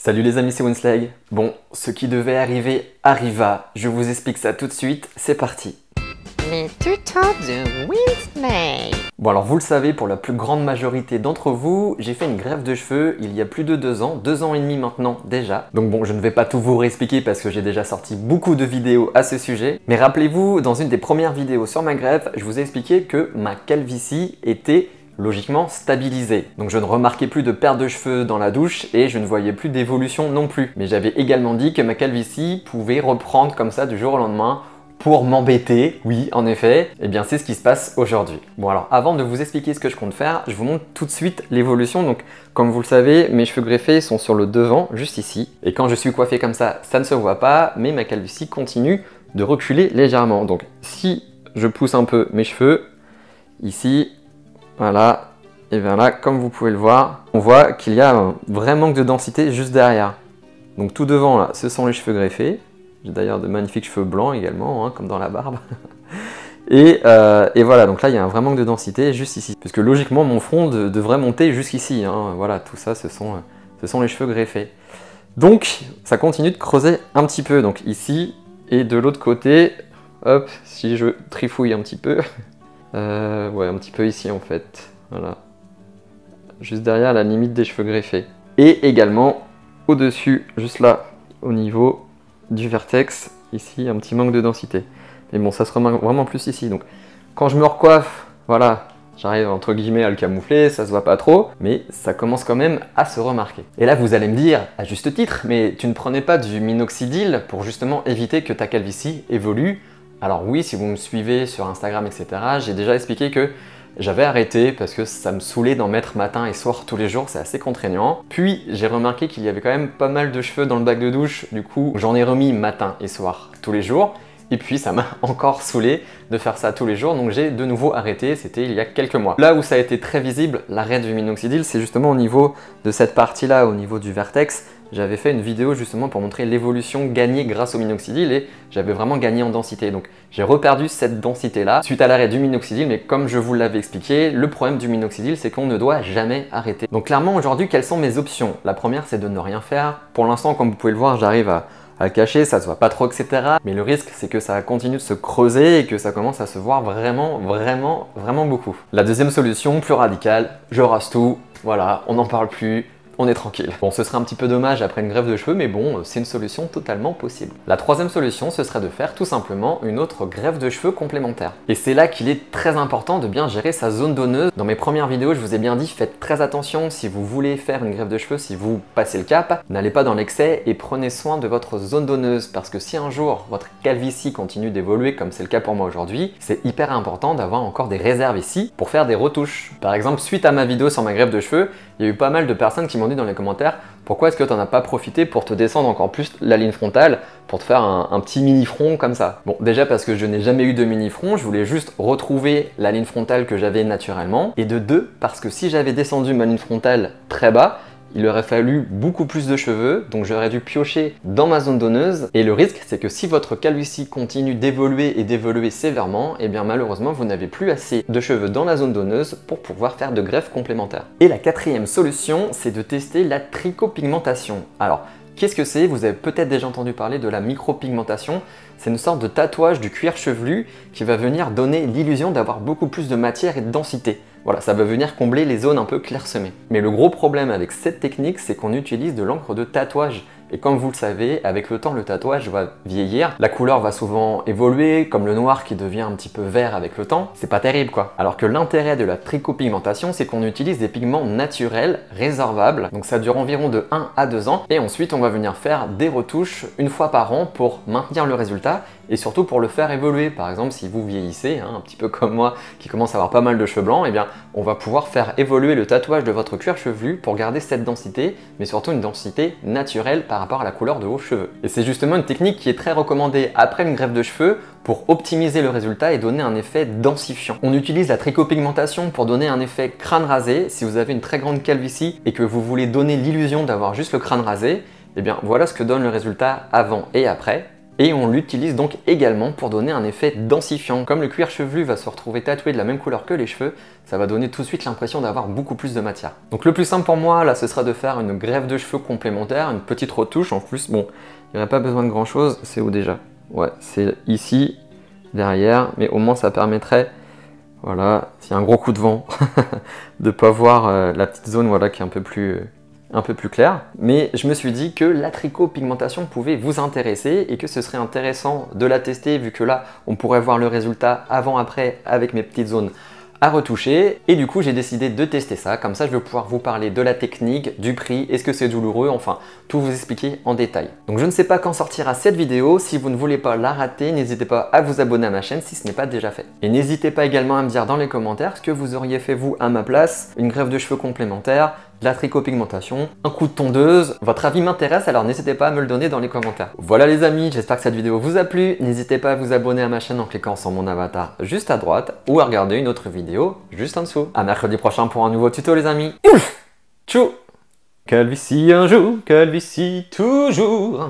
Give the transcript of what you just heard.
Salut les amis, c'est Winslag. Bon, ce qui devait arriver arriva. Je vous explique ça tout de suite, c'est parti. Les tutos de Winslag. Bon alors vous le savez, pour la plus grande majorité d'entre vous, j'ai fait une greffe de cheveux il y a plus de 2 ans, 2 ans et demi maintenant déjà. Donc bon, je ne vais pas tout vous réexpliquer parce que j'ai déjà sorti beaucoup de vidéos à ce sujet. Mais rappelez-vous, dans une des premières vidéos sur ma greffe, je vous ai expliqué que ma calvitie était logiquement stabilisée. Donc je ne remarquais plus de perte de cheveux dans la douche et je ne voyais plus d'évolution non plus. Mais j'avais également dit que ma calvitie pouvait reprendre comme ça du jour au lendemain pour m'embêter. Oui, en effet, et bien c'est ce qui se passe aujourd'hui. Bon alors, avant de vous expliquer ce que je compte faire, je vous montre tout de suite l'évolution. Donc comme vous le savez, mes cheveux greffés sont sur le devant, juste ici. Et quand je suis coiffé comme ça ne se voit pas, mais ma calvitie continue de reculer légèrement. Donc si je pousse un peu mes cheveux, ici, voilà, et bien là, comme vous pouvez le voir, on voit qu'il y a un vrai manque de densité juste derrière. Donc tout devant, là, ce sont les cheveux greffés. J'ai d'ailleurs de magnifiques cheveux blancs également, hein, comme dans la barbe. et voilà, donc là, il y a un vrai manque de densité juste ici. Parce que logiquement, mon front devrait monter jusqu'ici. Hein. Voilà, tout ça, ce sont les cheveux greffés. Donc, ça continue de creuser un petit peu. Donc ici, et de l'autre côté, hop, si je trifouille un petit peu... ouais, un petit peu ici en fait, voilà. Juste derrière la limite des cheveux greffés. Et également au-dessus, juste là, au niveau du vertex, ici, un petit manque de densité. Mais bon, ça se remarque vraiment plus ici. Donc, quand je me recoiffe, voilà, j'arrive entre guillemets à le camoufler, ça se voit pas trop, mais ça commence quand même à se remarquer. Et là, vous allez me dire, à juste titre, mais tu ne prenais pas du minoxidil pour justement éviter que ta calvitie évolue? Alors oui, si vous me suivez sur Instagram, etc., j'ai déjà expliqué que j'avais arrêté parce que ça me saoulait d'en mettre matin et soir tous les jours, c'est assez contraignant. Puis j'ai remarqué qu'il y avait quand même pas mal de cheveux dans le bac de douche, du coup j'en ai remis matin et soir tous les jours. Et puis ça m'a encore saoulé de faire ça tous les jours, donc j'ai de nouveau arrêté, c'était il y a quelques mois. Là où ça a été très visible, l'arrêt du minoxidil, c'est justement au niveau de cette partie-là, au niveau du vertex. J'avais fait une vidéo justement pour montrer l'évolution gagnée grâce au minoxidil et j'avais vraiment gagné en densité. Donc j'ai reperdu cette densité-là suite à l'arrêt du minoxidil, mais comme je vous l'avais expliqué, le problème du minoxidil, c'est qu'on ne doit jamais arrêter. Donc clairement aujourd'hui, quelles sont mes options? La première, c'est de ne rien faire. Pour l'instant, comme vous pouvez le voir, j'arrive à le cacher, ça se voit pas trop, etc. Mais le risque, c'est que ça continue de se creuser et que ça commence à se voir vraiment beaucoup. La deuxième solution, plus radicale, je rase tout, voilà, on n'en parle plus. On est tranquille. Bon, ce serait un petit peu dommage après une greffe de cheveux, mais bon, c'est une solution totalement possible. La troisième solution, ce serait de faire tout simplement une autre greffe de cheveux complémentaire. Et c'est là qu'il est très important de bien gérer sa zone donneuse. Dans mes premières vidéos, je vous ai bien dit, faites très attention si vous voulez faire une greffe de cheveux, si vous passez le cap, n'allez pas dans l'excès et prenez soin de votre zone donneuse, parce que si un jour votre calvitie continue d'évoluer comme c'est le cas pour moi aujourd'hui, c'est hyper important d'avoir encore des réserves ici pour faire des retouches. Par exemple, suite à ma vidéo sur ma greffe de cheveux, il y a eu pas mal de personnes qui m'ont dit dans les commentaires pourquoi est-ce que tu n'en as pas profité pour te descendre encore plus la ligne frontale, pour te faire un petit mini front comme ça. Bon, déjà parce que je n'ai jamais eu de mini front, je voulais juste retrouver la ligne frontale que j'avais naturellement, et de deux, parce que si j'avais descendu ma ligne frontale très bas, il aurait fallu beaucoup plus de cheveux, donc j'aurais dû piocher dans ma zone donneuse. Et le risque, c'est que si votre calvitie continue d'évoluer et d'évoluer sévèrement, et bien malheureusement, vous n'avez plus assez de cheveux dans la zone donneuse pour pouvoir faire de greffes complémentaires. Et la quatrième solution, c'est de tester la trichopigmentation. Alors, qu'est-ce que c'est? Vous avez peut-être déjà entendu parler de la micropigmentation. C'est une sorte de tatouage du cuir chevelu qui va venir donner l'illusion d'avoir beaucoup plus de matière et de densité. Voilà, ça va venir combler les zones un peu clairsemées. Mais le gros problème avec cette technique, c'est qu'on utilise de l'encre de tatouage. Et comme vous le savez, avec le temps, le tatouage va vieillir. La couleur va souvent évoluer, comme le noir qui devient un petit peu vert avec le temps. C'est pas terrible quoi. Alors que l'intérêt de la trichopigmentation, c'est qu'on utilise des pigments naturels, résorbables. Donc ça dure environ de 1 à 2 ans. Et ensuite, on va venir faire des retouches une fois par an pour maintenir le résultat et surtout pour le faire évoluer. Par exemple, si vous vieillissez, hein, un petit peu comme moi, qui commence à avoir pas mal de cheveux blancs, eh bien, on va pouvoir faire évoluer le tatouage de votre cuir chevelu pour garder cette densité, mais surtout une densité naturelle par rapport à la couleur de vos cheveux. Et c'est justement une technique qui est très recommandée après une greffe de cheveux pour optimiser le résultat et donner un effet densifiant. On utilise la trichopigmentation pour donner un effet crâne rasé. Si vous avez une très grande calvitie et que vous voulez donner l'illusion d'avoir juste le crâne rasé, eh bien voilà ce que donne le résultat avant et après. et on l'utilise donc également pour donner un effet densifiant. Comme le cuir chevelu va se retrouver tatoué de la même couleur que les cheveux, ça va donner tout de suite l'impression d'avoir beaucoup plus de matière. Donc le plus simple pour moi là, ce sera de faire une greffe de cheveux complémentaire, une petite retouche en plus. Bon, il n'y aurait pas besoin de grand chose, c'est où déjà? Ouais, c'est ici, derrière, mais au moins ça permettrait, voilà, s'il y a un gros coup de vent, de ne pas voir la petite zone voilà, qui est un peu plus clair. Mais je me suis dit que la tricot-pigmentation pouvait vous intéresser et que ce serait intéressant de la tester vu que là, on pourrait voir le résultat avant-après avec mes petites zones à retoucher. Et du coup, j'ai décidé de tester ça. Comme ça, je vais pouvoir vous parler de la technique, du prix, est-ce que c'est douloureux, enfin, tout vous expliquer en détail. Donc, je ne sais pas quand sortira cette vidéo. Si vous ne voulez pas la rater, n'hésitez pas à vous abonner à ma chaîne si ce n'est pas déjà fait. Et n'hésitez pas également à me dire dans les commentaires ce que vous auriez fait vous à ma place, une greffe de cheveux complémentaire, de la tricot-pigmentation, un coup de tondeuse. Votre avis m'intéresse, alors n'hésitez pas à me le donner dans les commentaires. Voilà les amis, j'espère que cette vidéo vous a plu. N'hésitez pas à vous abonner à ma chaîne en cliquant sur mon avatar juste à droite ou à regarder une autre vidéo juste en dessous. À mercredi prochain pour un nouveau tuto les amis. Ouf! Tchou! Calvitie un jour, calvitie toujours.